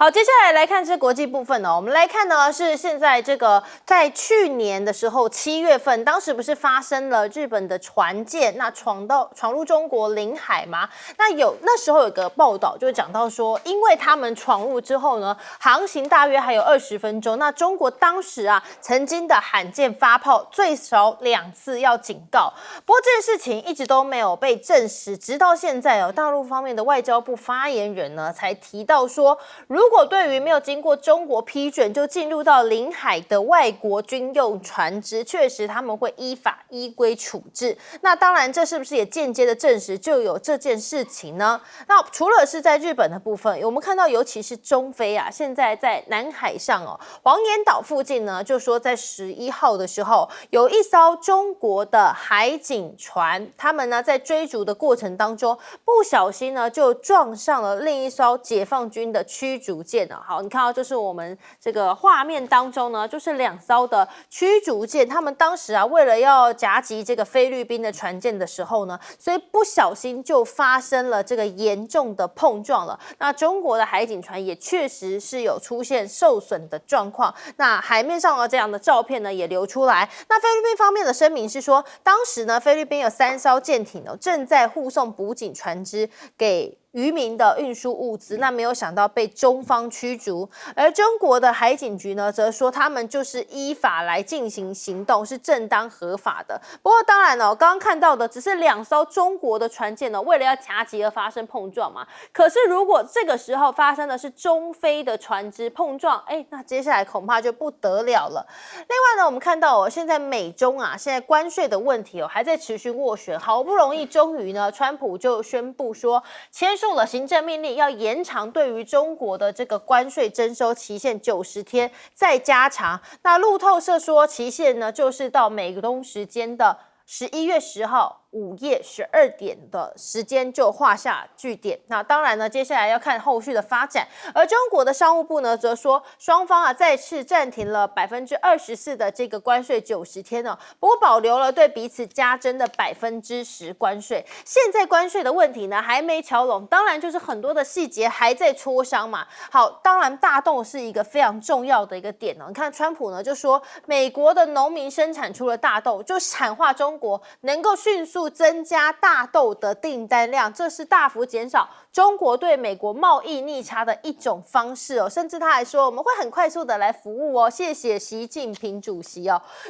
好，接下来看是国际部分哦。我们来看呢是现在这个在去年的时候7月份，当时不是发生了日本的船舰那闯入中国领海吗？那时候有个报道就讲到说，因为他们闯入之后呢，航行大约还有20分钟，那中国当时曾经的罕见发炮最少2次要警告，不过这件事情一直都没有被证实，直到现在大陆方面的外交部发言人呢才提到说，如果对于没有经过中国批准就进入到领海的外国军用船只，确实他们会依法依规处置。那当然，这是不是也间接的证实就有这件事情呢？那除了是在日本的部分，我们看到尤其是中非现在在南海上黄岩岛附近呢，就说在11号的时候，有一艘中国的海警船，他们呢在追逐的过程当中，不小心呢就撞上了另一艘解放军的驱逐舰好，你看到就是我们这个画面当中呢，就是2艘的驱逐舰，他们当时为了要夹击这个菲律宾的船舰的时候呢，所以不小心就发生了这个严重的碰撞了。那中国的海警船也确实是有出现受损的状况。那海面上的这样的照片呢也流出来。那菲律宾方面的声明是说，当时呢菲律宾有3艘舰艇正在护送补给船只给渔民的运输物资，那没有想到被中方驱逐。而中国的海警局呢，则说他们就是依法来进行行动，是正当合法的。不过当然刚刚看到的只是2艘中国的船舰为了要夹击而发生碰撞嘛。可是如果这个时候发生的是中非的船只碰撞，那接下来恐怕就不得了了。另外呢，我们看到现在美中现在关税的问题还在持续斡旋，好不容易终于呢，川普就宣布说签署了行政命令，要延长对于中国的这个关税征收期限90天，再加长。那路透社说期限呢，就是到美东时间的11月10号午夜12点的时间就画下句点。那当然呢，接下来要看后续的发展。而中国的商务部呢，则说双方再次暂停了24%的这个关税90天不过保留了对彼此加征的10%关税。现在关税的问题呢还没敲拢，当然就是很多的细节还在磋商嘛。好，当然大豆是一个非常重要的一个点你看川普呢就说，美国的农民生产出了大豆，就喊话中国能够迅速增加大豆的订单量，这是大幅减少中国对美国贸易逆差的一种方式甚至他还说我们会很快速的来服务谢谢习近平主席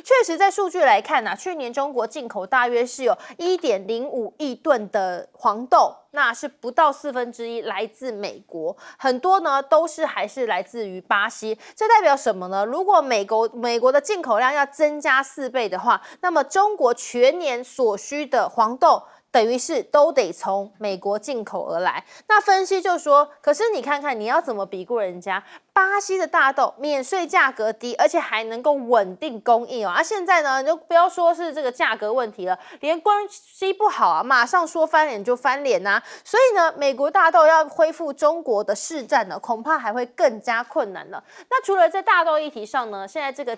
确实在数据来看去年中国进口大约是有 1.05 亿吨的黄豆，那是不到1/4来自美国，很多呢都是还是来自于巴西。这代表什么呢？如果美国的进口量要增加4倍的话，那么中国全年所需的黄豆等于是都得从美国进口而来。那分析就说，可是你看看你要怎么比过人家？巴西的大豆免税价格低，而且还能够稳定供应现在呢，你就不要说是这个价格问题了，连关系不好马上说翻脸就翻脸所以呢，美国大豆要恢复中国的市占恐怕还会更加困难了。那除了在大豆议题上呢，现在这个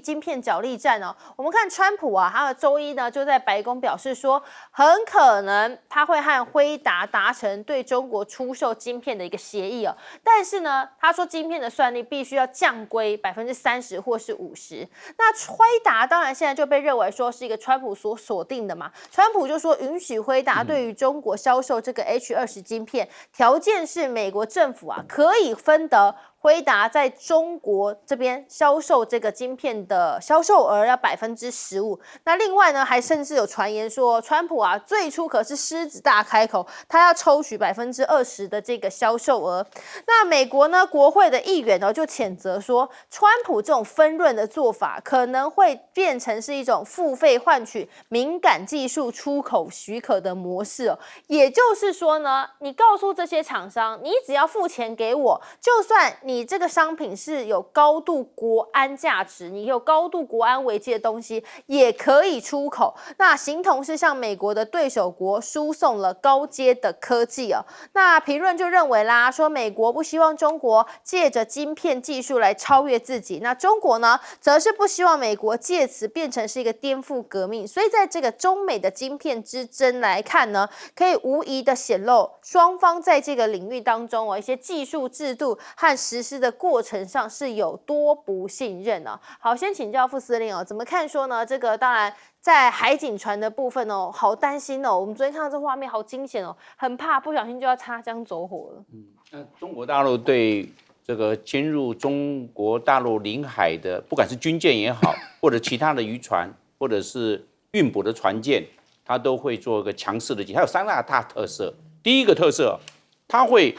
晶片角力战我们看川普他周一呢就在白宫表示说，很可能他会和辉达达成对中国出售晶片的一个协议但是呢，他说晶片的算力必须要降归30%或是50%。那辉达当然现在就被认为说是一个川普所锁定的嘛，川普就说允许辉达对于中国销售这个 H20晶片，条件是美国政府可以分得辉达在中国这边销售这个晶片的销售额要15%。那另外呢，还甚至有传言说，川普最初可是狮子大开口，他要抽取20%的这个销售额。那美国呢，国会的议员就谴责说，川普这种分润的做法可能会变成是一种付费换取敏感技术出口许可的模式也就是说呢，你告诉这些厂商，你只要付钱给我，就算你你这个商品是有高度国安价值，你有高度国安危机的东西，也可以出口。那形同是向美国的对手国输送了高阶的科技哦。那评论就认为啦，说美国不希望中国借着晶片技术来超越自己，那中国呢，则是不希望美国借此变成是一个颠覆革命。所以在这个中美的晶片之争来看呢，可以无疑的显露双方在这个领域当中一些技术制度和实施的过程上是有多不信任呢？好，先请教副司令怎么看说呢？这个当然在海警船的部分好担心我们昨天看到这画面好惊险很怕不小心就要擦枪走火了。那中国大陆对这个侵入中国大陆领海的，不管是军舰也好，或者其他的渔船，或者是运补的船舰，它都会做一个强势的它有3大特色。第一个特色，它会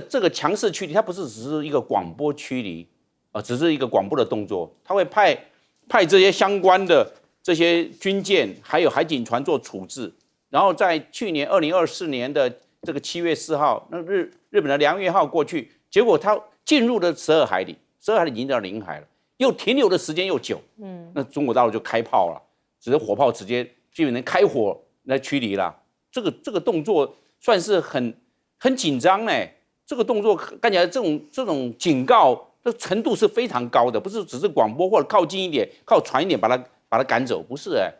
这个强势驱离，它不是只是一个广播驱离，只是一个广播的动作，它会派这些相关的这些军舰还有海警船做处置。然后在去年2024年的这个7月4号，那日本的梁越号过去，结果它进入了12海里，12海里已经到领海了，又停留的时间又久，那中国大陆就开炮了，只是火炮直接基本上开火来驱离了。这个动作算是很紧张哎，这个动作看起来这种警告的程度是非常高的，不是只是广播或者靠近一点、靠船一点把它赶走，不是哎。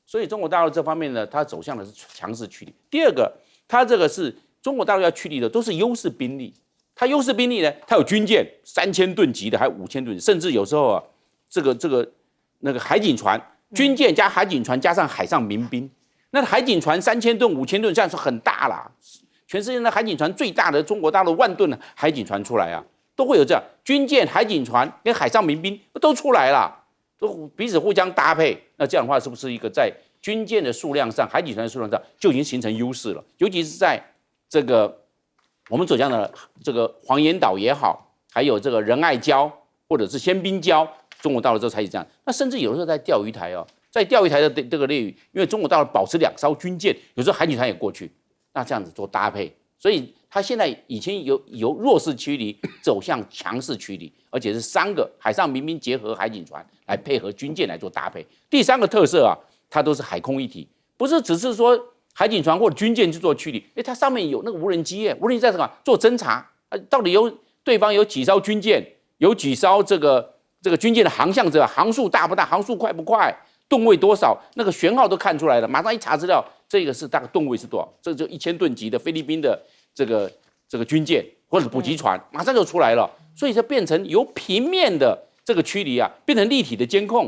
所以中国大陆这方面呢，它走向的是强势驱离。第二个，它这个是中国大陆要驱离的都是优势兵力，它优势兵力呢，它有军舰3000吨级的，还有5000吨，甚至有时候那个海警船、军舰加海警船加上海上民兵，那海警船3000吨、5000吨，这样是很大啦。全世界的海警船最大的中国大陆1吨的海警船出来啊，都会有这样军舰、海警船跟海上民兵都出来了。都彼此互相搭配，那这样的话，是不是一个在军舰的数量上、海警船的数量上就已经形成优势了？尤其是在这个我们所讲的这个黄岩岛也好，还有这个仁爱礁或者是仙滨礁，中国大陆这才是这样。那甚至有的时候在钓鱼台在钓鱼台的这个列屿，因为中国大陆保持2艘军舰，有时候海警船也过去，那这样子做搭配，所以它现在已经由弱势驱离走向强势驱离，而且是3个海上民兵结合海警船来配合军舰来做搭配。第3个特色它都是海空一体，不是只是说海警船或者军舰去做驱离，它上面有那个无人机无人机在什么做侦查，到底对方有几艘军舰，有几艘这个军舰的航向航速大不大，航速快不快，吨位多少，那个舷号都看出来了，马上一查资料，这个是大概吨位是多少，这就1000吨级的菲律宾的这个军舰或者补给船，马上就出来了。所以就变成由平面的这个驱离变成立体的监控。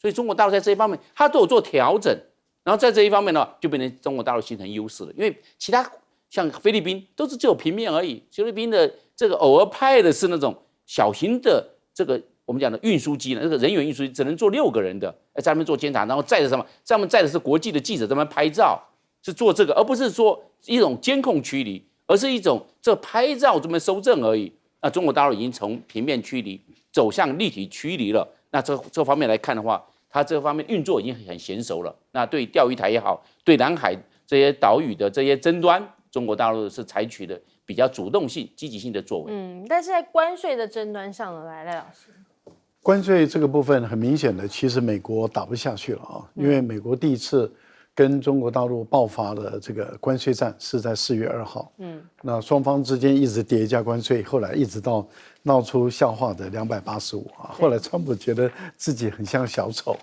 所以中国大陆在这一方面，它都有做调整。然后在这一方面呢，就变成中国大陆形成优势了。因为其他像菲律宾都是只有平面而已，菲律宾的这个偶尔派的是那种小型的这个我们讲的运输机呢，那个人员运输机只能坐6个人的，在那边做监察，然后载着什么？上面载的是国际的记者在那边拍照，是做这个，而不是说一种监控驱离，而是一种这拍照这边收证而已。那中国大陆已经从平面驱离走向立体驱离了。那这方面来看的话，它这方面运作已经很娴熟了。那对钓鱼台也好，对南海这些岛屿的这些争端，中国大陆是采取的比较主动性、积极性的作为。但是在关税的争端上呢，赖老师，关税这个部分很明显的，其实美国打不下去了因为美国第一次跟中国大陆爆发的这个关税战是在4月2号，那双方之间一直叠加关税，后来一直到闹出笑话的285后来川普觉得自己很像小丑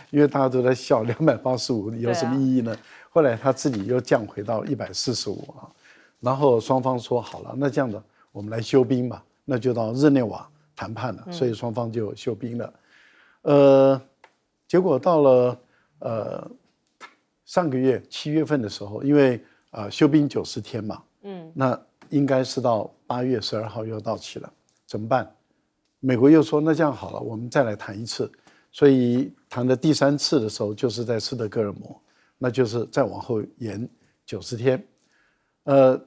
因为大家都在笑285有什么意义呢？后来他自己又降回到145然后双方说好了，那这样的我们来休兵吧，那就到日内瓦谈判了，所以双方就休兵了。结果到了上个月7月份的时候，因为休兵90天嘛，那应该是到8月12号又到期了，怎么办？美国又说那这样好了，我们再来谈一次，所以谈的第3次的时候，就是在斯德哥尔摩，那就是再往后延90天。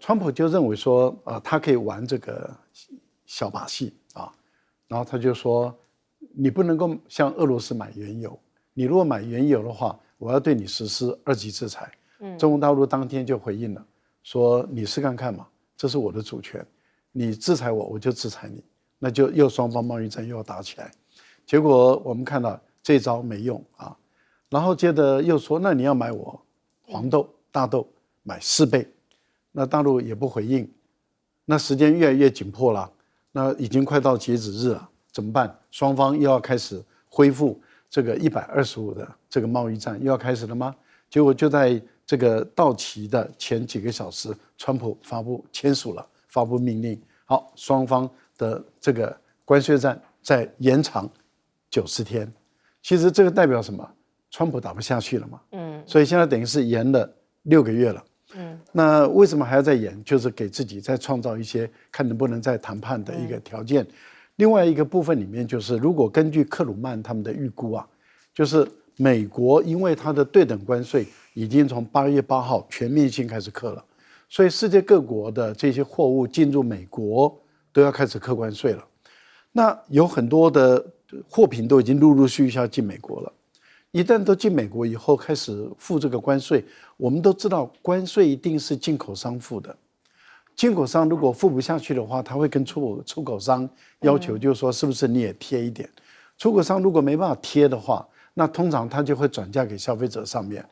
川普就认为说他可以玩这个小把戏然后他就说你不能够向俄罗斯买原油，你如果买原油的话，我要对你实施2级制裁。中国大陆当天就回应了，说你试看看嘛，这是我的主权，你制裁我，我就制裁你，那就又双方贸易战又要打起来。结果我们看到这招没用啊，然后接着又说，那你要买我黄豆、大豆，买4倍，那大陆也不回应，那时间越来越紧迫了，那已经快到截止日了，怎么办？双方又要开始恢复这个125的这个贸易战，又要开始了吗？结果就在这个到期的前几个小时，川普签署了发布命令，好，双方的这个关税战再延长90天。其实这个代表什么？川普打不下去了嘛，所以现在等于是延了6个月了，那为什么还要再延？就是给自己再创造一些看能不能再谈判的一个条件。另外一个部分里面就是，如果根据克鲁曼他们的预估啊，就是美国因为它的对等关税已经从8月8号全面性开始课了，所以世界各国的这些货物进入美国都要开始课关税了。那有很多的货品都已经陆陆续续要进美国了，一旦都进美国以后开始付这个关税，我们都知道关税一定是进口商付的。进口商如果付不下去的话，他会跟出口商要求，就是说是不是你也贴一点。出口商如果没办法贴的话，那通常他就会转嫁给消费者上面。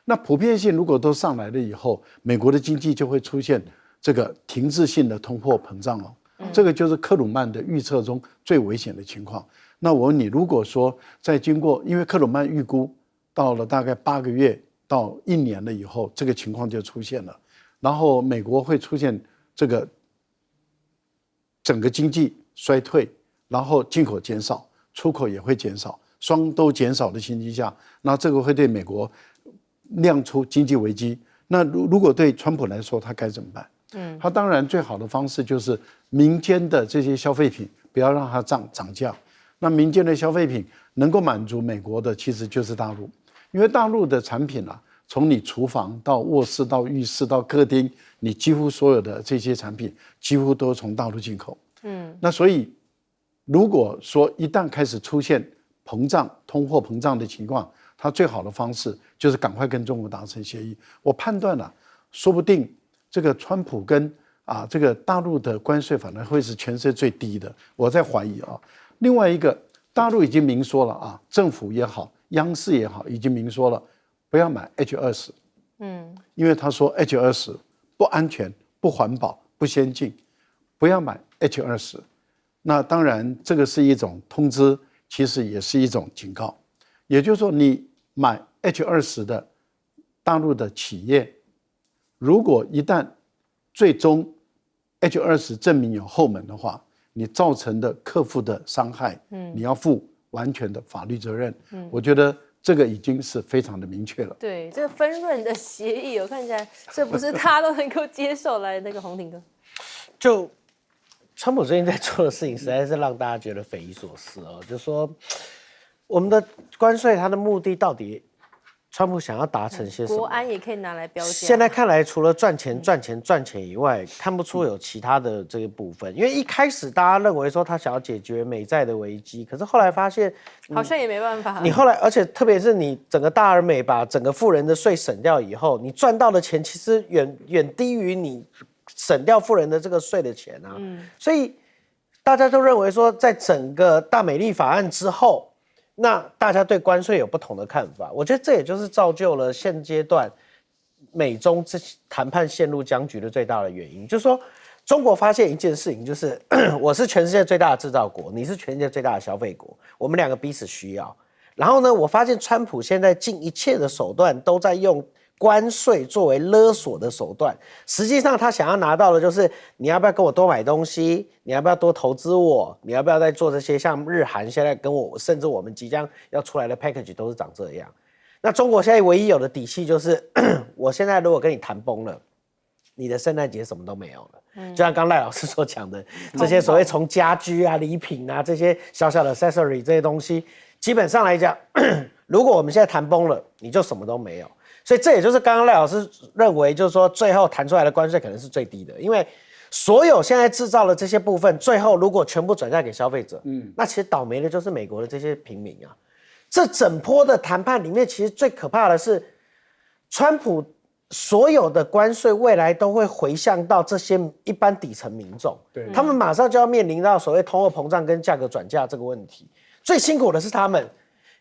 那普遍性如果都上来了以后，美国的经济就会出现这个停滞性的通货膨胀哦。这个就是克鲁曼的预测中最危险的情况。那我问你，如果说在经过，因为克鲁曼预估到了大概8个月到1年了以后，这个情况就出现了，然后美国会出现这个整个经济衰退，然后进口减少，出口也会减少，双都减少的情形下，那这个会对美国酿出经济危机。那如果对川普来说，他该怎么办？他当然最好的方式就是民间的这些消费品不要让它涨价。那民间的消费品能够满足美国的，其实就是大陆，因为大陆的产品啊，从你厨房到卧室到浴室到客厅，你几乎所有的这些产品几乎都从大陆进口。那所以如果说一旦开始出现通货膨胀的情况，它最好的方式就是赶快跟中国达成协议。我判断了，说不定这个川普跟这个大陆的关税反而会是全世界最低的，我在怀疑啊。另外一个，大陆已经明说了啊，政府也好，央视也好，已经明说了，不要买 H20，因为他说 H20不安全、不环保、不先进，不要买 H20。那当然，这个是一种通知，其实也是一种警告。也就是说，你买 H20的大陆的企业，如果一旦最终 H20证明有后门的话，你造成的客户的伤害，你要负完全的法律责任。我觉得这个已经是非常的明确了。对，这个分润的协议，我看起来这不是他都能够接受。来，那个洪庭哥，就川普最近在做的事情，实在是让大家觉得匪夷所思哦。就是说，我们的关税，它的目的到底？川普想要达成些什么？国安也可以拿来标价。现在看来，除了赚钱以外，看不出有其他的这个部分。因为一开始大家认为说他想要解决美债的危机，可是后来发现好像也没办法。你后来，而且特别是你整个大而美把整个富人的税省掉以后，你赚到的钱其实远低于你省掉富人的这个税的钱啊。所以大家都认为说，在整个大美丽法案之后。那大家对关税有不同的看法，我觉得这也就是造就了现阶段美中谈判陷入僵局的最大的原因。就是说，中国发现一件事情，就是我是全世界最大的制造国，你是全世界最大的消费国，我们两个彼此需要。然后呢，我发现川普现在尽一切的手段都在用关税作为勒索的手段，实际上他想要拿到的就是你要不要跟我多买东西，你要不要多投资我，你要不要再做这些像日韩现在跟我，甚至我们即将要出来的 package 都是长这样。那中国现在唯一有的底气就是我现在如果跟你谈崩了，你的圣诞节什么都没有了。就像刚赖老师所讲的，这些所谓从家居啊、礼品啊这些小小的 accessory 这些东西，基本上来讲，如果我们现在谈崩了，你就什么都没有。所以这也就是刚刚赖老师认为，就是说最后谈出来的关税可能是最低的，因为所有现在制造的这些部分，最后如果全部转嫁给消费者，那其实倒霉的就是美国的这些平民啊。这整波的谈判里面，其实最可怕的是，川普所有的关税未来都会回向到这些一般底层民众，对，他们马上就要面临到所谓通货膨胀跟价格转嫁这个问题。最辛苦的是他们，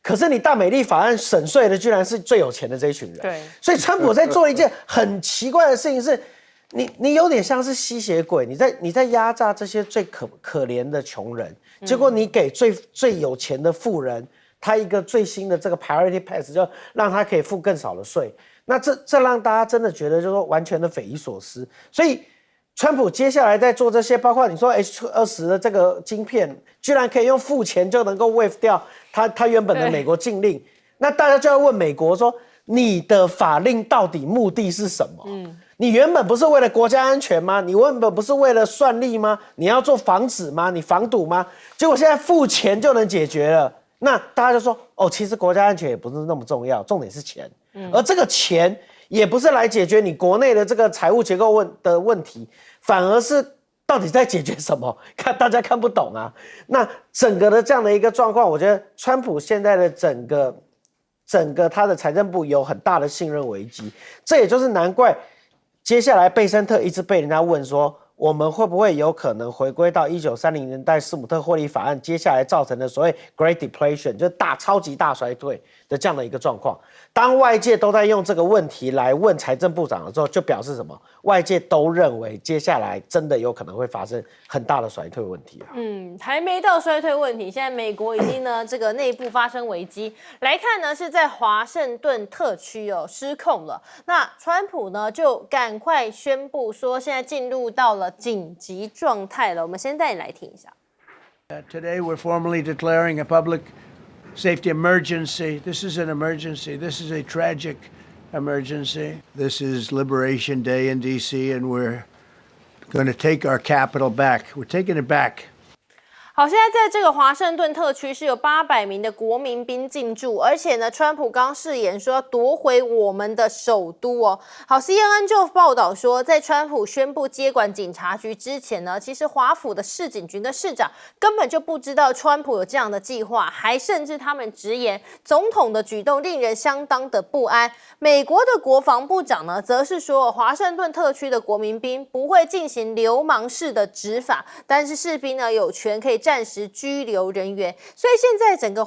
可是你大美丽法案省税的居然是最有钱的这一群人。对，所以川普在做一件很奇怪的事情是，你有点像是吸血鬼，你在压榨这些最可怜的穷人，结果你给最有钱的富人他一个最新的这个 priority pass， 就让他可以付更少的税。那这让大家真的觉得就是说完全的匪夷所思。所以川普接下来在做这些，包括你说 H20的这个晶片，居然可以用付钱就能够 waive 掉他原本的美国禁令，那大家就要问美国说，你的法令到底目的是什么？你原本不是为了国家安全吗？你原本不是为了算力吗？你要做防止吗？你防堵吗？结果现在付钱就能解决了。那大家就说，哦，其实国家安全也不是那么重要，重点是钱。而这个钱也不是来解决你国内的这个财务结构的问题，反而是到底在解决什么？大家看不懂啊。那整个的这样的一个状况，我觉得川普现在的整个他的财政部有很大的信任危机，这也就是难怪接下来贝森特一直被人家问说，我们会不会有可能回归到1930年代斯姆特霍利法案接下来造成的所谓 Great Depression， 就是超级大衰退的这样的一个状况。当外界都在用这个问题来问财政部长的时候，就表示什么？外界都认为接下来真的有可能会发生很大的衰退问题啊。还没到衰退问题，现在美国已经呢这个内部发生危机。来看呢是在华盛顿特区失控了，那川普呢就赶快宣布说现在进入到了紧急状态了。我们先带你来听一下。Today we're formally declaring a public safety emergency. This is an emergency. This is a tragic emergency. This is Liberation Day in D.C. and we're going to take our capital back. We're taking it back. 好，现在在这个华盛顿特区是有800名的国民兵进驻，而且呢，川普刚誓言说要夺回我们的首都哦。好 ，CNN 就报道说，在川普宣布接管警察局之前呢，其实华府的市警局的市长根本就不知道川普有这样的计划，还甚至他们直言总统的举动令人相当的不安。美国的国防部长呢，则是说华盛顿特区的国民兵不会进行流氓式的执法，但是士兵呢有权可以暂时拘留人员，所以现在整个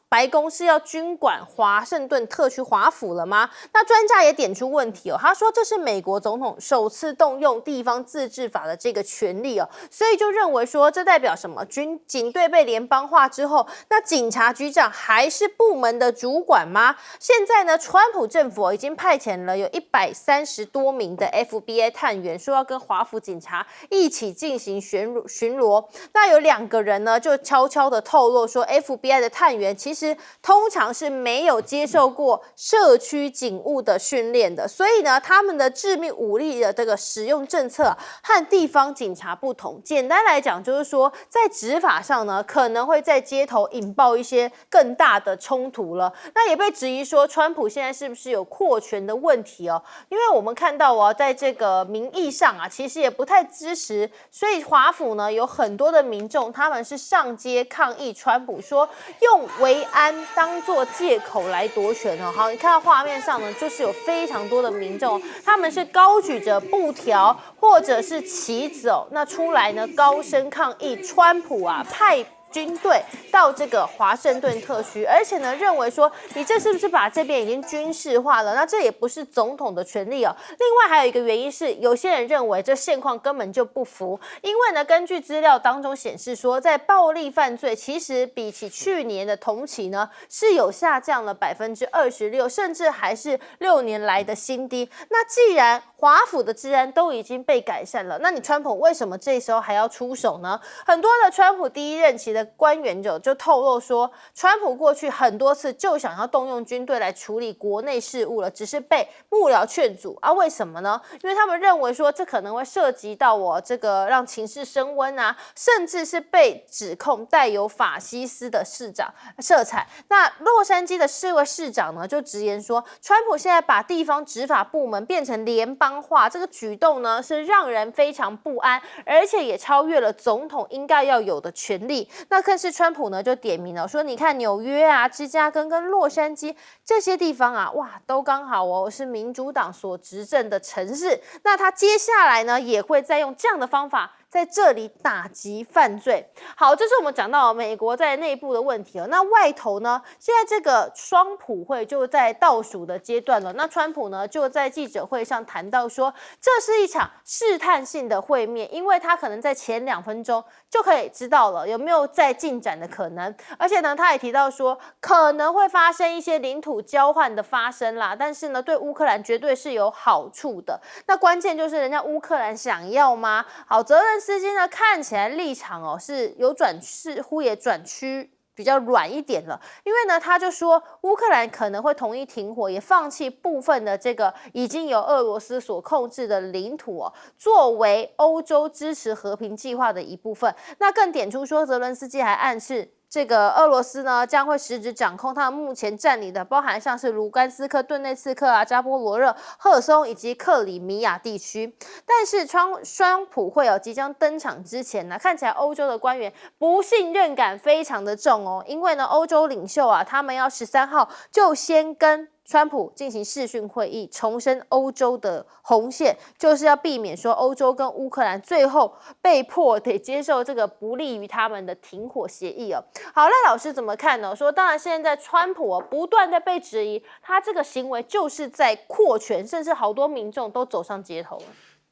白宫是要军管华盛顿特区华府了吗？那专家也点出问题他说这是美国总统首次动用地方自治法的这个权利所以就认为说这代表什么？警队被联邦化之后，那警察局长还是部门的主管吗？现在呢，川普政府已经派遣了有130多名的 FBI 探员，说要跟华府警察一起进行巡逻。那有2个人呢，就悄悄的透露说 ，FBI 的探员其实通常是没有接受过社区警务的训练的，所以呢，他们的致命武力的这个使用政策和地方警察不同。简单来讲，就是说在执法上呢，可能会在街头引爆一些更大的冲突了。那也被质疑说，川普现在是不是有扩权的问题因为我们看到在这个民意上其实也不太支持，所以华府呢有很多的民众他们是上街抗议川普，说用维安当作借口来夺权好，你看到画面上呢，就是有非常多的民众，他们是高举着布条或者是旗子那出来呢高声抗议川普派军队到这个华盛顿特区，而且呢认为说你这是不是把这边已经军事化了？那这也不是总统的权利另外还有一个原因是，有些人认为这现况根本就不符，因为呢根据资料当中显示说，在暴力犯罪其实比起去年的同期呢是有下降了26%，甚至还是6年来的新低。那既然华府的治安都已经被改善了，那你川普为什么这时候还要出手呢？很多的川普第一任期的官员就透露说，川普过去很多次就想要动用军队来处理国内事务了，只是被幕僚劝阻为什么呢？因为他们认为说这可能会涉及到这个让情势升温甚至是被指控带有法西斯的色彩。那洛杉矶的这位市长呢就直言说，川普现在把地方执法部门变成联邦化，这个举动呢是让人非常不安，而且也超越了总统应该要有的权利。那更是川普呢就点名了，说你看纽约啊、芝加哥跟洛杉矶这些地方啊，哇，都刚好哦是民主党所执政的城市。那他接下来呢也会再用这样的方法在这里打击犯罪。好，这是我们讲到美国在内部的问题了。那外头呢，现在这个双普会就在倒数的阶段了。那川普呢就在记者会上谈到说，这是一场试探性的会面，因为他可能在前2分钟就可以知道了有没有再进展的可能。而且呢，他也提到说，可能会发生一些领土交换的发生啦，但是呢，对乌克兰绝对是有好处的。那关键就是人家乌克兰想要吗？好，泽连斯基呢看起来立场哦是有似乎也转趋比较软一点了，因为呢他就说乌克兰可能会同意停火，也放弃部分的这个已经由俄罗斯所控制的领土哦，作为欧洲支持和平计划的一部分。那更点出说，泽连斯基还暗示，这个俄罗斯呢将会实质掌控他们目前占领的，包含像是卢甘斯克、顿内茨克啊、扎波罗热、赫尔松以及克里米亚地区。但是川普会有即将登场之前呢，看起来欧洲的官员不信任感非常的重哦，因为呢欧洲领袖啊，他们要13号就先跟川普进行视讯会议，重申欧洲的红线，就是要避免说欧洲跟乌克兰最后被迫得接受这个不利于他们的停火协议哦。好，赖老师怎么看呢？说当然现在川普不断的被质疑，他这个行为就是在扩权，甚至好多民众都走上街头了。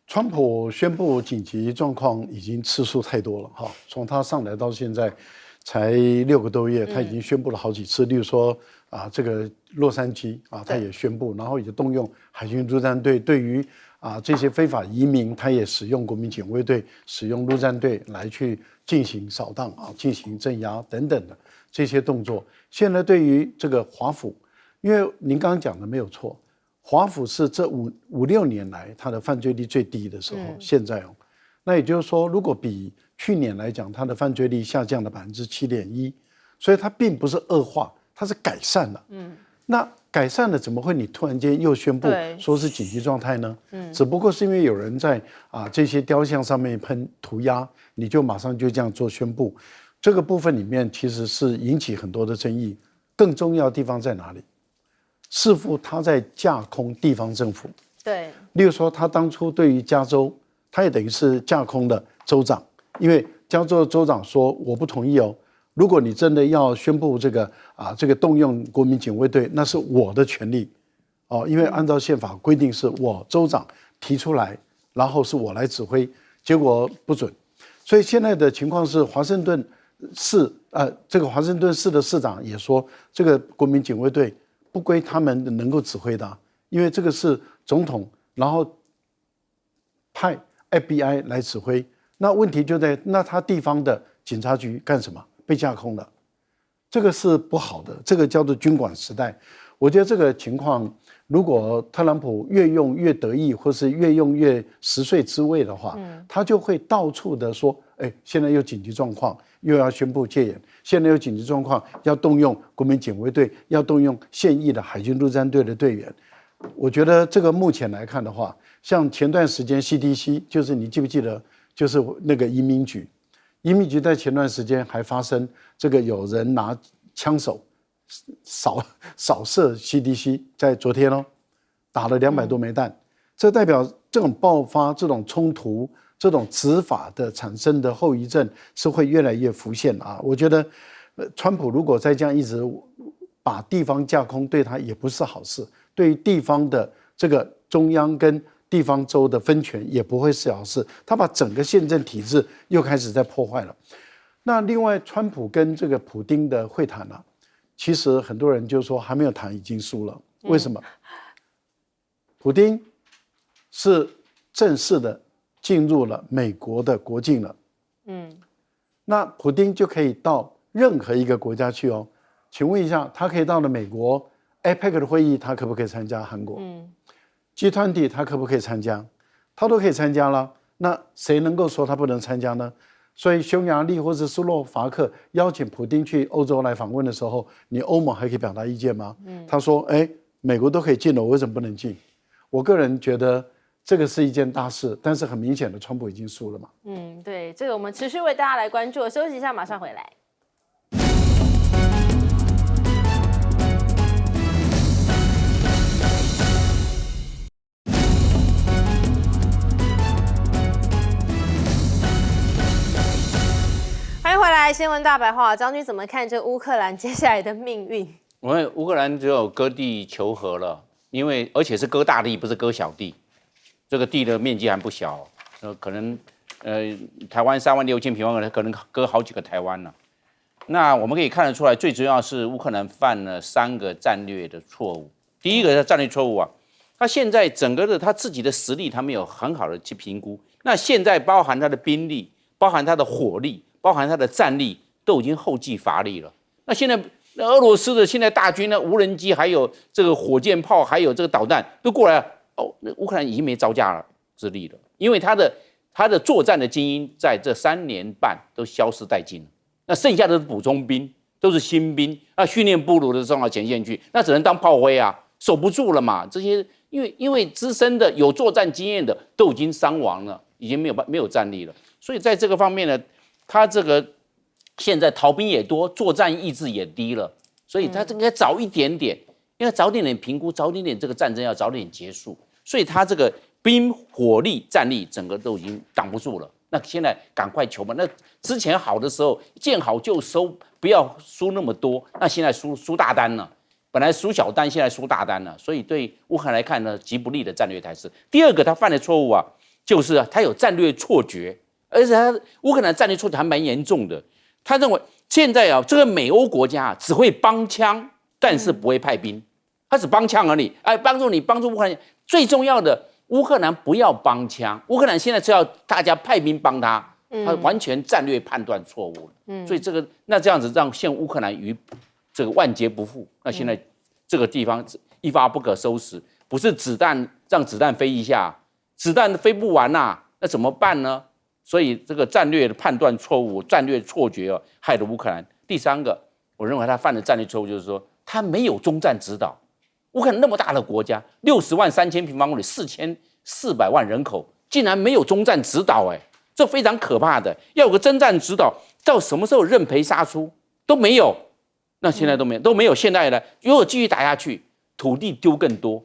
川普宣布紧急状况已经次数太多了哈，从他上来到现在才6个多月，他已经宣布了好几次，例如说这个洛杉矶他也宣布，然后也动用海军陆战队，对于这些非法移民，他也使用国民警卫队、使用陆战队来去进行扫荡进行镇压等等的这些动作。现在对于这个华府，因为您刚刚讲的没有错，华府是这5、6年来它的犯罪率最低的时候，现在那也就是说，如果比去年来讲，它的犯罪率下降了7.1%，所以它并不是恶化，它是改善了。那改善了，怎么会你突然间又宣布说是紧急状态呢？只不过是因为有人在这些雕像上面喷涂鸦，你就马上就这样做宣布。这个部分里面其实是引起很多的争议。更重要的地方在哪里？似乎他在架空地方政府。对，例如说，他当初对于加州，他也等于是架空了州长，因为加州的州长说我不同意哦。如果你真的要宣布这个动用国民警卫队，那是我的权利因为按照宪法规定是我州长提出来，然后是我来指挥，结果不准。所以现在的情况是，华盛顿市的市长也说，这个国民警卫队不归他们能够指挥的，因为这个是总统，然后派 FBI 来指挥。那问题就在那他地方的警察局干什么？被架空了，这个是不好的，这个叫做军管时代。我觉得这个情况，如果特朗普越用越得意，或是越用越食髓知味的话，他就会到处的说，现在又紧急状况，又要宣布戒严，现在又紧急状况，要动用国民警卫队，要动用现役的海军陆战队的队员。我觉得这个目前来看的话，像前段时间 CDC， 就是你记不记得，就是那个移民局在前段时间还发生这个有人拿枪手扫射 CDC， 在昨天打了200多枚弹，这代表这种爆发、这种冲突、这种执法的产生的后遗症是会越来越浮现我觉得，川普如果再这样一直把地方架空，对他也不是好事，对于地方的这个中央跟地方州的分权也不会是好事，他把整个宪政体制又开始在破坏了。那另外，川普跟这个普丁的会谈其实很多人就说还没有谈已经输了，为什么？普丁是正式的进入了美国的国境了，那普丁就可以到任何一个国家去请问一下，他可以到了美国 APEC 的会议，他可不可以参加韩国？G20 他可不可以参加？他都可以参加了，那谁能够说他不能参加呢？所以匈牙利或者斯洛伐克邀请普丁去欧洲来访问的时候，你欧盟还可以表达意见吗？他说美国都可以进了，我为什么不能进？我个人觉得这个是一件大事，但是很明显的川普已经输了嘛。对，这个我们持续为大家来关注，休息一下马上回来。来，新闻大白话，将军怎么看这乌克兰接下来的命运？我们乌克兰只有割地求和了，因为而且是割大地，不是割小地，这个地的面积还不小，可能台湾36000平方公里，可能割好几个台湾了。那我们可以看得出来，最主要是乌克兰犯了3个战略的错误。第一个战略错误啊，他现在整个的他自己的实力，他没有很好的去评估。那现在包含他的兵力，包含他的火力，包含他的战力，都已经后继乏力了。那现在俄罗斯的现在大军呢，无人机还有这个火箭炮，还有这个导弹都过来了。哦，那乌克兰已经没招架之力了，因为他的作战的精英在这3年半都消失殆尽了。那剩下的是补充兵，都是新兵，那训练不如的送到前线去，那只能当炮灰啊，守不住了嘛。这些因为资深的有作战经验的都已经伤亡了，已经没有战力了。所以在这个方面呢，他这个现在逃兵也多，作战意志也低了，所以他应该早一点点，应该早点评估，早点这个战争要早点结束。所以他这个兵火力战力整个都已经挡不住了。那现在赶快求吧。那之前好的时候见好就收，不要输那么多。那现在输大单了，本来输小单，现在输大单了。所以对乌克兰来看呢，极不利的战略态势。第二个他犯的错误啊，就是他有战略错觉，而且乌克兰战略错觉还蛮严重的。他认为现在啊，这个美欧国家只会帮腔，但是不会派兵，他只帮腔而已。哎，帮助乌克兰。最重要的，乌克兰不要帮腔，乌克兰现在是要大家派兵帮他，他完全战略判断错误了。所以这样子让现乌克兰于这个万劫不复。那现在这个地方一发不可收拾，不是让子弹飞一下，子弹飞不完呐，那怎么办呢？所以这个战略的判断错误、战略错觉啊，害了乌克兰。第3个，我认为他犯的战略错误就是说，他没有终战指导。乌克兰那么大的国家，603000平方公里，4400万人口，竟然没有终战指导，这非常可怕的。要有个征战指导，到什么时候认赔杀出都没有。那现在都没有。现在呢，如果继续打下去，土地丢更多，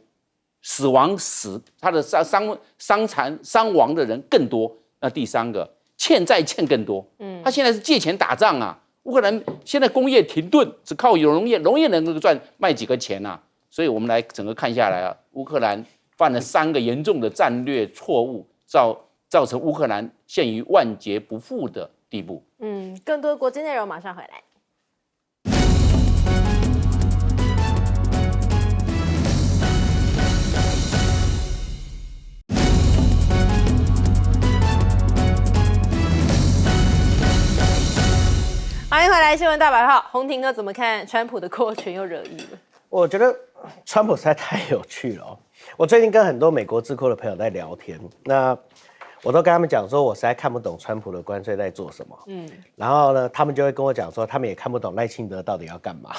他的伤亡的人更多。那第3个，欠债欠更多。他现在是借钱打仗啊。乌克兰现在工业停顿，只靠有农业能够卖几个钱啊。所以我们来整个看下来啊，乌克兰犯了3个严重的战略错误，造成乌克兰陷于万劫不复的地步。更多国际内容马上回来。欢迎回来，新闻大白话。洪庭哥怎么看川普的扩权又惹意了？我觉得川普实在太有趣了。我最近跟很多美国智库的朋友在聊天，那我都跟他们讲说，我实在看不懂川普的关税在做什么。然后呢，他们就会跟我讲说，他们也看不懂赖清德到底要干嘛。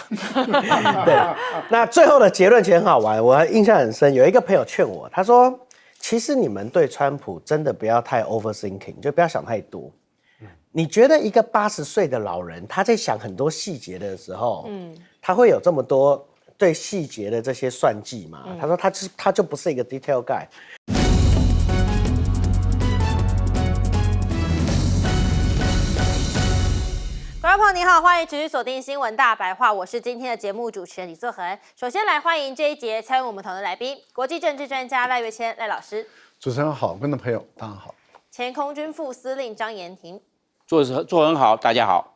对，那最后的结论其实很好玩，我印象很深。有一个朋友劝我，他说，其实你们对川普真的不要太 overthinking， 就不要想太多。你觉得一个80岁的老人，他在想很多细节的时候，他会有这么多对细节的这些算计吗？他说他就不是一个 detail guy。观众朋友您好，欢迎持续锁定新闻大白话，我是今天的节目主持人李瑟恒。首先来欢迎这一节参与我们讨论的来宾，国际政治专家赖岳谦赖老师。主持人好，观众朋友大家好。前空军副司令张延廷。做很好，大家好。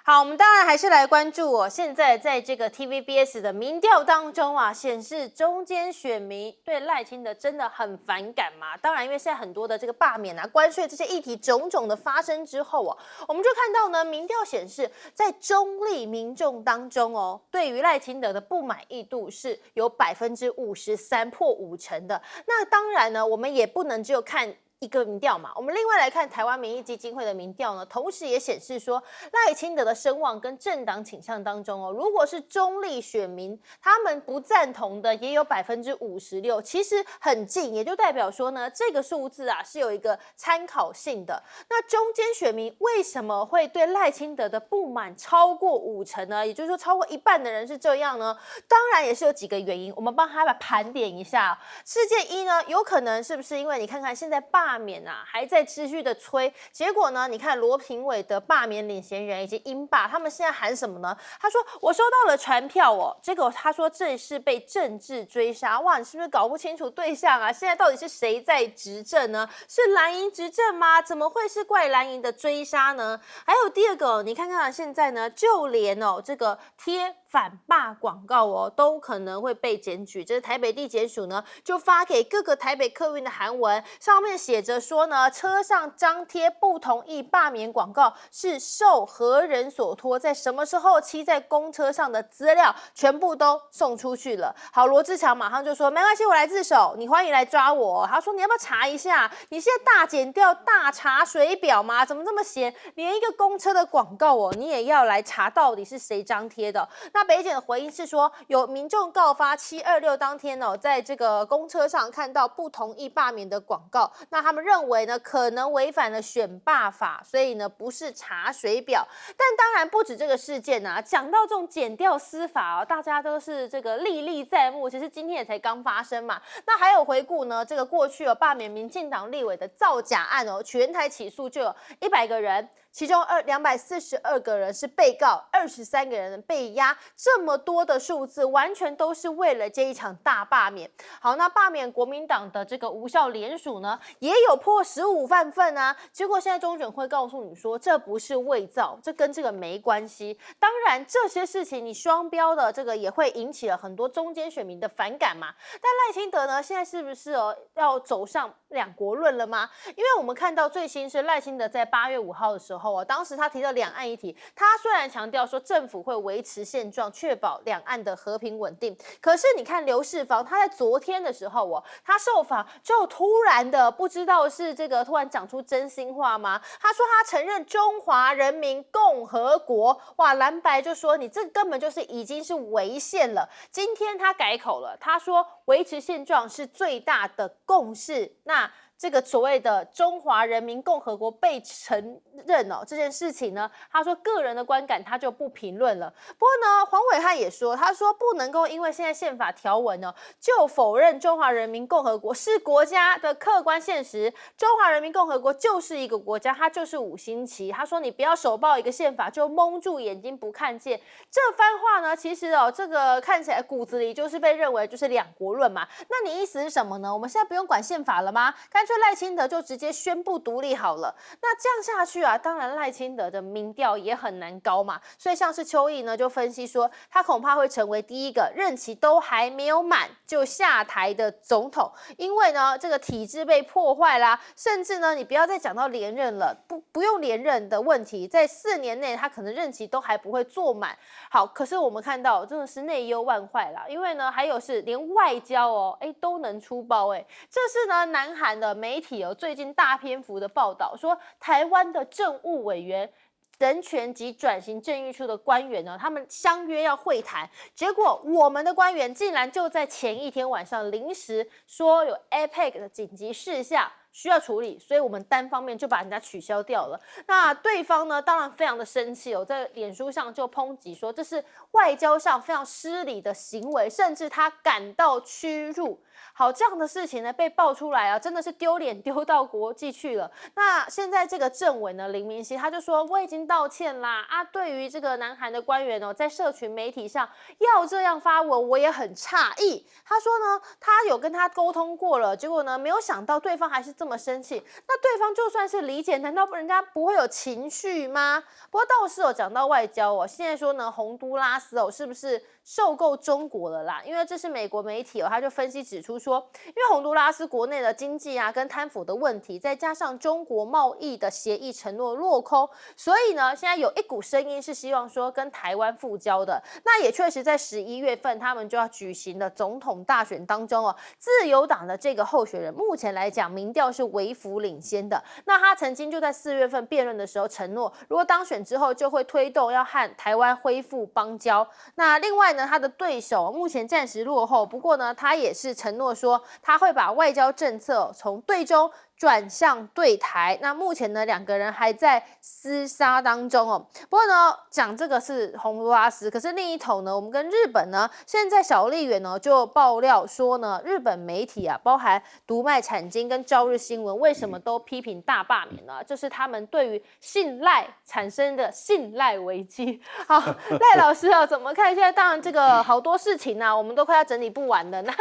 好，我们当然还是来关注现在在这个 TVBS 的民调当中啊，显示中间选民对赖清德真的很反感嘛。当然，因为现在很多的这个罢免啊、关税这些议题种种的发生之后我们就看到呢，民调显示在中立民众当中对于赖清德的不满意度是有53%破50%的。那当然呢，我们也不能只有看一个民调嘛，我们另外来看台湾民意基金会的民调呢，同时也显示说赖清德的声望跟政党倾向当中如果是中立选民，他们不赞同的也有56%，其实很近，也就代表说呢，这个数字啊是有一个参考性的。那中间选民为什么会对赖清德的不满超过50%呢？也就是说，超过一半的人是这样呢？当然也是有几个原因，我们帮他来盘点一下。事件一呢，有可能是不是因为你看看现在罢罢免啊，还在持续的催。结果呢，你看罗评委的罢免领衔人以及英罢，他们现在喊什么呢？他说我收到了传票哦，结果他说这是被政治追杀。哇，你是不是搞不清楚对象啊？现在到底是谁在执政呢？是蓝营执政吗？怎么会是怪蓝营的追杀呢？还有第二个，你看看现在呢，就连这个贴反罢广告都可能会被检举。这是台北地检署呢就发给各个台北客运的函文，上面写着说呢，车上张贴不同意罢免广告是受何人所托，在什么时候漆在公车上的资料全部都送出去了。好，罗志强马上就说没关系，我来自首，你欢迎来抓我。他说你要不要查一下？你现在大检调大查水表吗？怎么这么闲？连一个公车的广告你也要来查到底是谁张贴的？那北检的回应是说，有民众告发726当天在这个公车上看到不同意罢免的广告，那他们认为呢可能违反了选罢法，所以呢不是查水表。但当然不止这个事件啊，讲到这种检调司法大家都是这个历历在目，其实今天也才刚发生嘛。那还有回顾呢，这个过去罢免民进党立委的造假案全台起诉就有100个人。其中242个人是被告，23个人被押，这么多的数字，完全都是为了这一场大罢免。好，那罢免国民党的这个无效联署呢，也有破15万份啊。结果现在中选会告诉你说，这不是伪造，这跟这个没关系。当然，这些事情你双标的这个也会引起了很多中间选民的反感嘛。但赖清德呢，现在是不是要走上两国论了吗？因为我们看到最新是赖清德在8月5号的时候当时他提到两岸议题，他虽然强调说政府会维持现状，确保两岸的和平稳定，可是你看刘世芳，他在昨天的时候他受访就突然的不知道是这个突然讲出真心话吗？他说他承认中华人民共和国，哇，蓝白就说你这根本就是已经是违宪了。今天他改口了，他说维持现状是最大的共识。那这个所谓的中华人民共和国被承认这件事情呢，他说个人的观感他就不评论了。不过呢，黄伟汉也说，他说不能够因为现在宪法条文就否认中华人民共和国是国家的客观现实。中华人民共和国就是一个国家，它就是5星旗。他说你不要手抱一个宪法就蒙住眼睛不看见。这番话呢，其实这个看起来骨子里就是被认为就是两国论嘛。那你意思是什么呢？我们现在不用管宪法了吗？干脆赖清德就直接宣布独立好了。那这样下去啊，当然赖清德的民调也很难高嘛。所以像是邱毅呢就分析说，他恐怕会成为第一个任期都还没有满就下台的总统，因为呢这个体制被破坏啦，甚至呢你不要再讲到连任了，不用连任的问题，在4年内他可能任期都还不会做满。好，可是我们看到真的是内忧外患啦，因为呢还有是连外交都能出包这是呢南韩的媒体最近大篇幅的报道说，台湾的政务委员、人权及转型正义处的官员他们相约要会谈，结果我们的官员竟然就在前一天晚上临时说有 APEC 的紧急事项需要处理，所以我们单方面就把人家取消掉了。那对方呢，当然非常的生气在脸书上就抨击说这是外交上非常失礼的行为，甚至他感到屈辱。好，这样的事情呢被爆出来啊，真的是丢脸丢到国际去了。那现在这个政委呢，林明熙他就说我已经道歉啦对于这个南韩的官员在社群媒体上要这样发文，我也很诧异。他说呢，他有跟他沟通过了，结果呢没有想到对方还是这么生气。那对方就算是理解，难道人家不会有情绪吗？不过倒是讲到外交现在说呢，洪都拉斯是不是受够中国了啦？因为这是美国媒体他就分析指出说，因为洪都拉斯国内的经济跟贪腐的问题，再加上中国贸易的协议承诺落空，所以呢现在有一股声音是希望说跟台湾复交的。那也确实在11月份他们就要举行的总统大选当中自由党的这个候选人目前来讲民调是微幅领先的。那他曾经就在4月份辩论的时候承诺，如果当选之后就会推动要和台湾恢复邦交。那另外呢，他的对手目前暂时落后，不过呢他也是承诺说他会把外交政策从对中转向对台。那目前呢，两个人还在厮杀当中哦。不过呢，讲这个是洪都拉斯，可是另一头呢，我们跟日本呢，现在小笠原呢就爆料说呢，日本媒体啊，包含读卖产经跟朝日新闻，为什么都批评大罢免呢？就是他们对于信赖产生的信赖危机。好，赖老师啊，怎么看？现在当然这个好多事情啊，我们都快要整理不完了。那中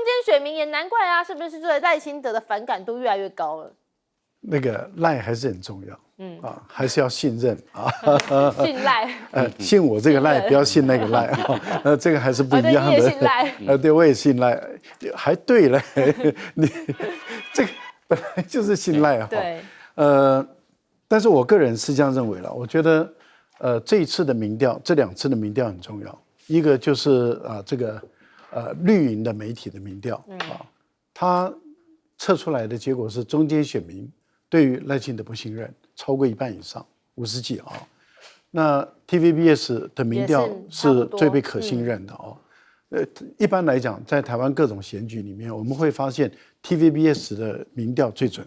间选民也难怪啊，是不是对赖清德的反感度越来越高了？那个赖还是很重要，还是要信任啊，信赖，信我这个赖，不要信那个赖啊，这个还是不一样的。你也信赖，对，我也信赖，还对嘞，你这个本来就是信赖哈。对，但是我个人是这样认为了，我觉得这一次的民调，这2次的民调很重要，一个就是这个绿营的媒体的民调它测出来的结果是中间选民对于赖清德不信任超过1半以上，50几啊。那 TVBS 的民调是最被可信任的哦。一般来讲，在台湾各种选举里面，我们会发现 TVBS 的民调最准。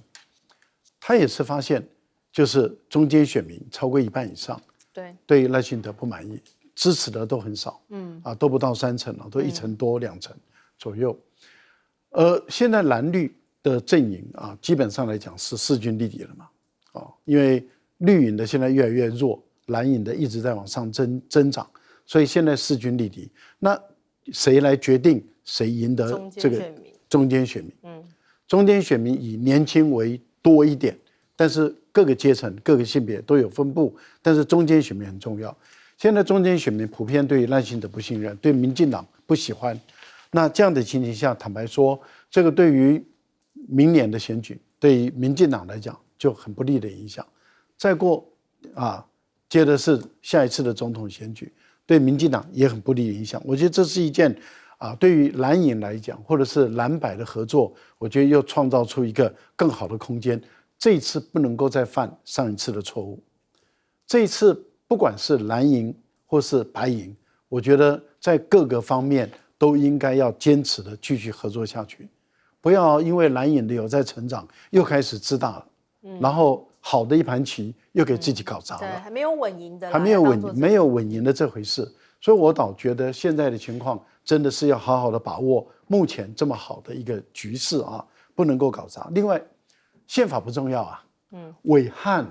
他也是发现，就是中间选民超过1半以上，对赖清德不满意，支持的都很少，都不到3成了，都1成多2成左右。现在蓝绿的阵营基本上来讲是势均力敌了嘛，因为绿营的现在越来越弱，蓝营的一直在往上增长，所以现在势均力敌。那谁来决定谁赢得这个中间选民？中间选民以年轻为多一点，但是各个阶层、各个性别都有分布，但是中间选民很重要。现在中间选民普遍对赖清德不信任，对民进党不喜欢。那这样的情形下，坦白说，这个对于明年的选举，对于民进党来讲就很不利的影响。再过接着是下一次的总统选举，对民进党也很不利的影响。我觉得这是一件对于蓝营来讲，或者是蓝白的合作，我觉得又创造出一个更好的空间。这一次不能够再犯上一次的错误。这一次不管是蓝营或是白营，我觉得在各个方面都应该要坚持的继续合作下去，不要因为蓝营的有在成长，又开始自大了，然后好的一盘棋又给自己搞砸了。对，还没有稳赢的，还没有稳赢的这回事。所以我倒觉得现在的情况真的是要好好的把握目前这么好的一个局势不能够搞砸。另外，宪法不重要伟汉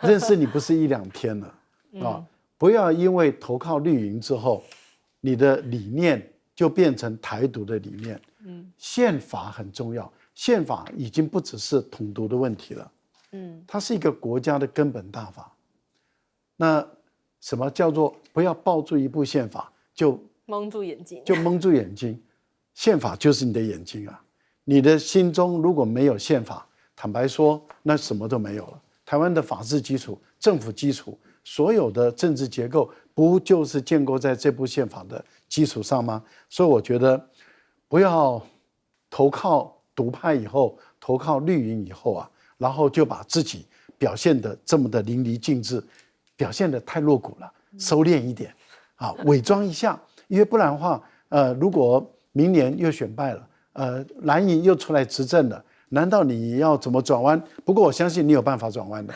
认识你不是1、2天了不要因为投靠绿营之后，你的理念就变成台独的理念。宪法很重要，宪法已经不只是统独的问题了，它是一个国家的根本大法。那什么叫做不要抱住一部宪法就蒙住眼睛？宪法就是你的眼睛你的心中如果没有宪法，坦白说，那什么都没有了。台湾的法治基础、政府基础、所有的政治结构，不就是建构在这部宪法的基础上吗？所以我觉得，不要投靠独派以后，投靠绿营以后然后就把自己表现得这么的淋漓尽致，表现得太露骨了，收敛一点伪装一下，因为不然的话，如果明年又选败了。蓝营又出来执政了，难道你要怎么转弯？不过我相信你有办法转弯的，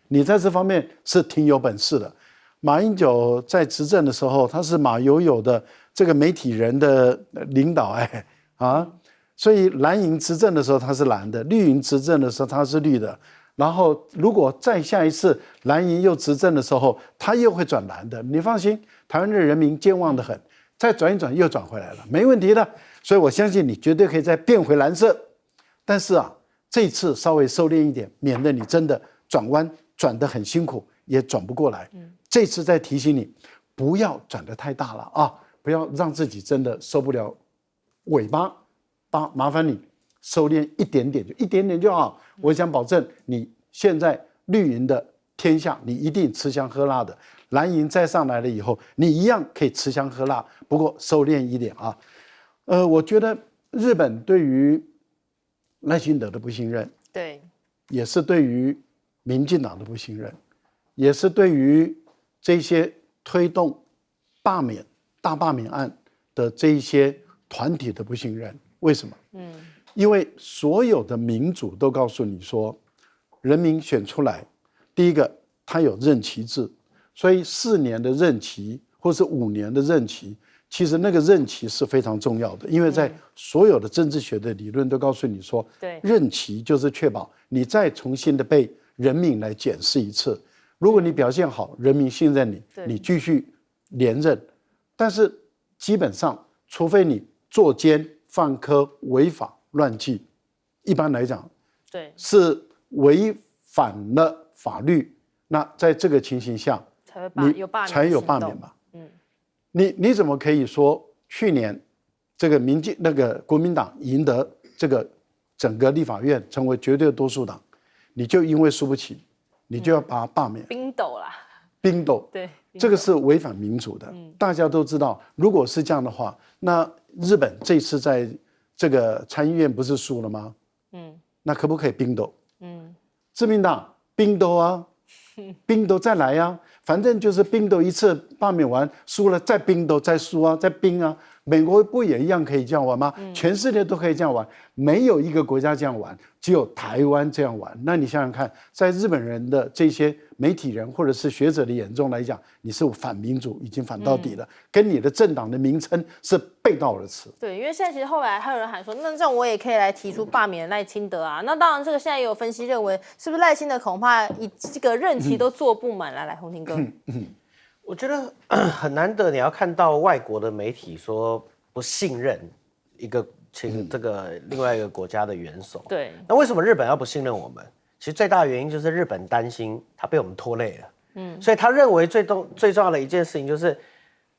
你在这方面是挺有本事的。马英九在执政的时候，他是马友友的这个媒体人的领导所以蓝营执政的时候他是蓝的，绿营执政的时候他是绿的。然后如果再下一次蓝营又执政的时候，他又会转蓝的。你放心，台湾的人民健忘得很，再转一转又转回来了，没问题的。所以我相信你绝对可以再变回蓝色，但是这次稍微收敛一点，免得你真的转弯转得很辛苦，也转不过来。这次再提醒你，不要转得太大了不要让自己真的受不了尾巴，麻烦你收敛一点点，就一点点就好。我想保证你现在绿营的天下，你一定吃香喝辣的。蓝营再上来了以后，你一样可以吃香喝辣，不过收敛一点我觉得日本对于赖清德的不信任，对，也是对于民进党的不信任，也是对于这些推动大罢免案的这一些团体的不信任。为什么？因为所有的民主都告诉你说，人民选出来，第一个他有任期制，所以4年的任期或是5年的任期，其实那个任期是非常重要的，因为在所有的政治学的理论都告诉你说，任期就是确保你再重新的被人民来检视一次。如果你表现好，人民信任你，你继续连任。但是基本上，除非你作奸犯科、违法乱纪，一般来讲，是违反了法律。那在这个情形下，才有罢免嘛。你怎么可以说去年这个国民党赢得这个整个立法院成为绝对多数党，你就因为输不起，你就要把它罢免？冰斗啦，冰斗，对，这个是违反民主的。大家都知道，如果是这样的话，那日本这次在这个参议院不是输了吗？那可不可以冰斗？自民党冰斗啊，冰斗再来啊，反正就是冰斗一次，罢免完输了再冰斗，再输啊，再冰啊。美国不也一样可以这样玩吗？全世界都可以这样玩，没有一个国家这样玩，只有台湾这样玩。那你想想看，在日本人的这些媒体人或者是学者的眼中来讲，你是反民主，已经反到底了，跟你的政党的名称是背道而驰。对，因为现在其实后来还有人喊说，那这样我也可以来提出罢免赖清德啊。那当然，这个现在也有分析认为，是不是赖清德恐怕这个任期都做不满了？来，宏庭哥。我觉得很难得，你要看到外国的媒体说不信任这个另外一个国家的元首。对，那为什么日本要不信任我们？其实最大的原因就是日本担心他被我们拖累了。所以他认为最重要的一件事情就是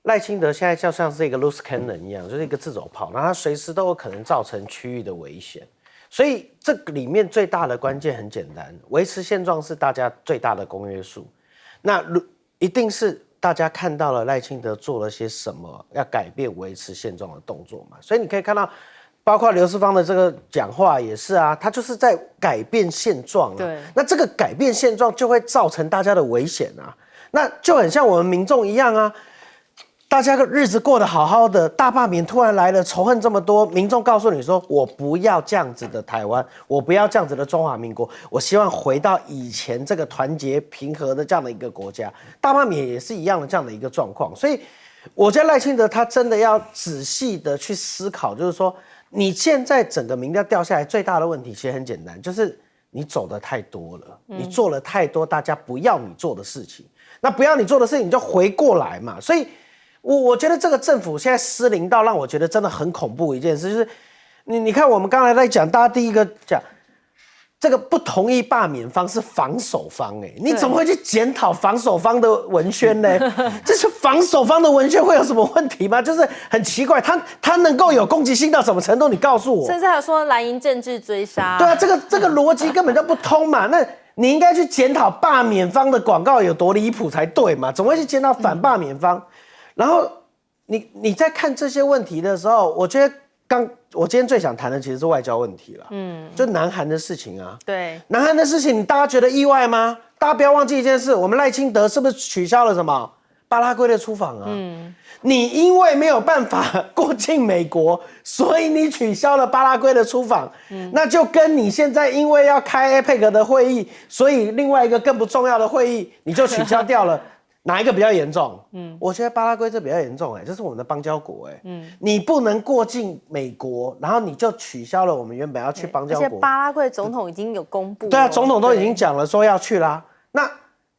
赖清德现在就像是一个 loose cannon 一样，就是一个自走炮，然后他随时都有可能造成区域的危险。所以这里面最大的关键很简单，维持现状是大家最大的公约数。那一定是大家看到了赖清德做了些什么要改变维持现状的动作嘛？所以你可以看到，包括刘世芳的这个讲话也是啊，他就是在改变现状啊。对，那这个改变现状就会造成大家的危险啊。那就很像我们民众一样啊，大家的日子过得好好的，大罢免突然来了，仇恨这么多，民众告诉你说，我不要这样子的台湾，我不要这样子的中华民国，我希望回到以前这个团结平和的这样的一个国家。大罢免也是一样的这样的一个状况，所以我觉得赖清德他真的要仔细的去思考，就是说你现在整个民调掉下来最大的问题其实很简单，就是你走的太多了，你做了太多大家不要你做的事情，那不要你做的事情你就回过来嘛。所以我觉得这个政府现在失灵到让我觉得真的很恐怖一件事，就是你看我们刚才在讲，大家第一个讲这个不同意罢免方是防守方，你怎么会去检讨防守方的文宣呢？这是防守方的文宣会有什么问题吗？就是很奇怪，他能够有攻击性到什么程度？你告诉我。甚至还有说蓝营政治追杀。对啊，这个逻辑根本就不通嘛。那你应该去检讨罢免方的广告有多离谱才对嘛？怎么会去检讨反罢免方？然后你在看这些问题的时候，我觉得我今天最想谈的其实是外交问题了，就南韩的事情啊。对，南韩的事情，大家觉得意外吗？大家不要忘记一件事，我们赖清德是不是取消了什么巴拉圭的出访啊？你因为没有办法过境美国，所以你取消了巴拉圭的出访，那就跟你现在因为要开 APEC 的会议，所以另外一个更不重要的会议你就取消掉了。哪一个比较严重？我觉得巴拉圭这比较严重，这是我们的邦交国，你不能过境美国，然后你就取消了我们原本要去邦交国。而且巴拉圭总统已经有公布，对啊，总统都已经讲了说要去啦。那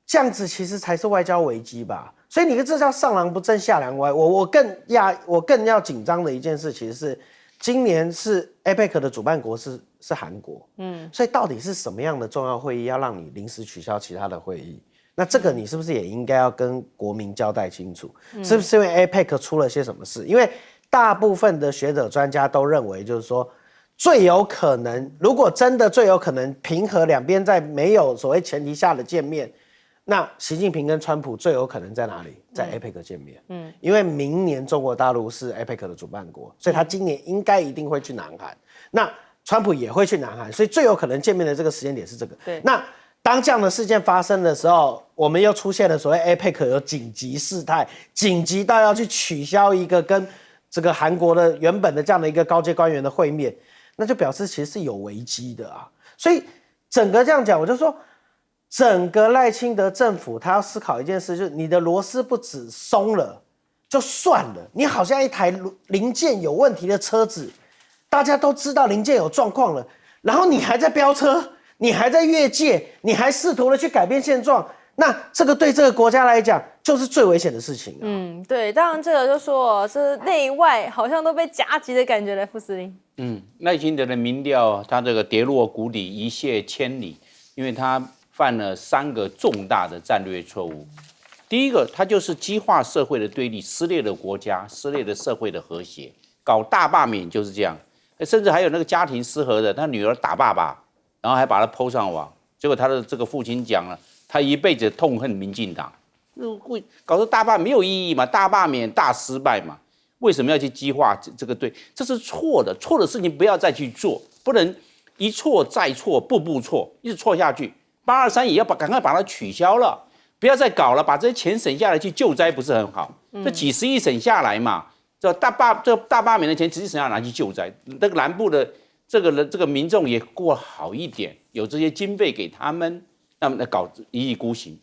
这样子其实才是外交危机吧？所以你这叫上梁不正下梁歪。我更要紧张的一件事，其实是今年是 APEC 的主办国是韩国，所以到底是什么样的重要会议要让你临时取消其他的会议？那这个你是不是也应该要跟国民交代清楚？是不是因为 APEC 出了些什么事？因为大部分的学者专家都认为，就是说最有可能，如果真的最有可能平和两边在没有所谓前提下的见面，那习近平跟川普最有可能在哪里？在 APEC 见面。因为明年中国大陆是 APEC 的主办国，所以他今年应该一定会去南韩。那川普也会去南韩，所以最有可能见面的这个时间点是这个。对，那当这样的事件发生的时候，我们又出现了所谓 APEC 有紧急事态，紧急到要去取消一个跟这个韩国的原本的这样的一个高阶官员的会面。那就表示其实是有危机的啊。所以整个这样讲，我就说，整个赖清德政府他要思考一件事，就是你的螺丝不只松了就算了，你好像一台零件有问题的车子，大家都知道零件有状况了，然后你还在飙车，你还在越界，你还试图的去改变现状。那这个对这个国家来讲，就是最危险的事情对，当然这个就说这内外好像都被夹击的感觉嘞，副司令。赖清德的民调，他这个跌落谷底，一泻千里，因为他犯了3个重大的战略错误。第一个，他就是激化社会的对立，撕裂了国家，撕裂了社会的和谐，搞大罢免就是这样，甚至还有那个家庭失和的，他女儿打爸爸，然后还把他PO上网，结果他的这个父亲讲了。他一辈子痛恨民进党，搞得大罢没有意义嘛，大罢免大失败嘛，为什么要去激化这个对？这是错的，错的事情不要再去做，不能一错再错，步步错，一直错下去。823也要赶快把它取消了，不要再搞了，把这些钱省下来去救灾不是很好？这几十亿省下来嘛，这大罢免的钱直接省下来拿去救灾，那个南部的这个民众也过好一点，有这些经费给他们。那么搞一意孤行，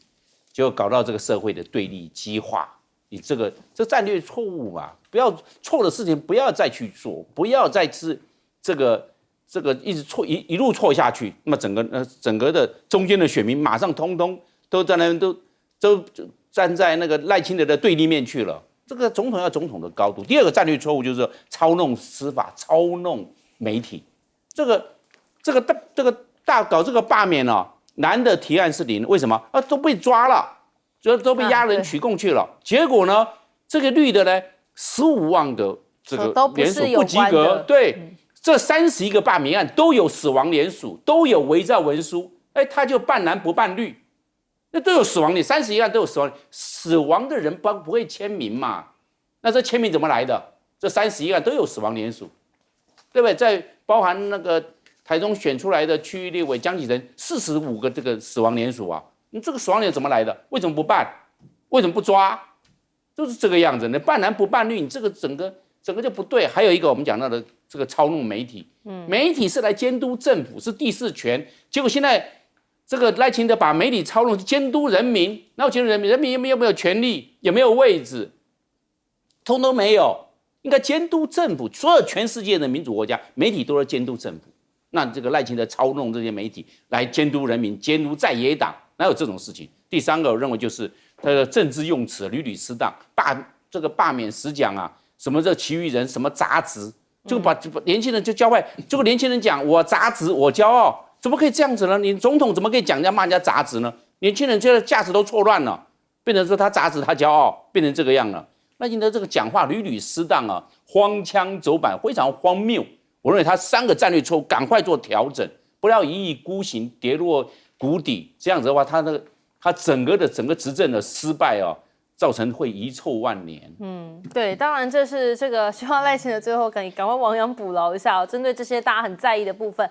就搞到这个社会的对立激化。你这战略错误嘛，不要错的事情不要再去做，不要再是这个一直错一路错下去。那么整个的中间的选民马上通通都在那边都站在那个赖清德的对立面去了。这个总统要总统的高度。第二个战略错误就是操弄司法、操弄媒体。搞这个罢免哦。蓝的提案是0，为什么？都被抓了，都被押人取供去了。结果呢，这个绿的呢，15万的这个联署不及格。对，这31个罢免案都有死亡联署，都有伪造文书，他就办蓝不办绿，那都有死亡联，31案都有死亡，死亡的人不会签名嘛？那这签名怎么来的？这31案都有死亡联署，对不对？在包含那个。台中选出来的区域立委江启臣45个这个死亡联署啊，你这个死亡联怎么来的？为什么不办？为什么不抓？就是这个样子。你办蓝不办绿，你这个整个就不对。还有一个我们讲到的这个操弄媒体，媒体是来监督政府，是第4权。结果现在这个赖清德把媒体操弄监督人民，然后监督人民，人民有没有权利，有没有位置，通通没有。应该监督政府，所有全世界的民主国家，媒体都是监督政府。那这个赖清德操弄这些媒体来监督人民，监督在野党，哪有这种事情？第3个，我认为就是他的政治用词屡屡失当，罢免时讲啊，什么这其余人什么杂质，就把年轻人就教坏。结果年轻人讲我杂质，我骄傲，怎么可以这样子呢？你总统怎么可以讲人家骂人家杂质呢？年轻人觉得价值都错乱了，变成说他杂质他骄傲，变成这个样了。赖清德这个讲话屡屡失当啊，荒腔走板，非常荒谬。我认为他3个战略错误，赶快做调整，不要一意孤行，跌落谷底。这样子的话，他整个执政的失败哦，造成会遗臭万年。对，当然这是这个希望赖清德最后可以赶快亡羊补牢一下针对这些大家很在意的部分。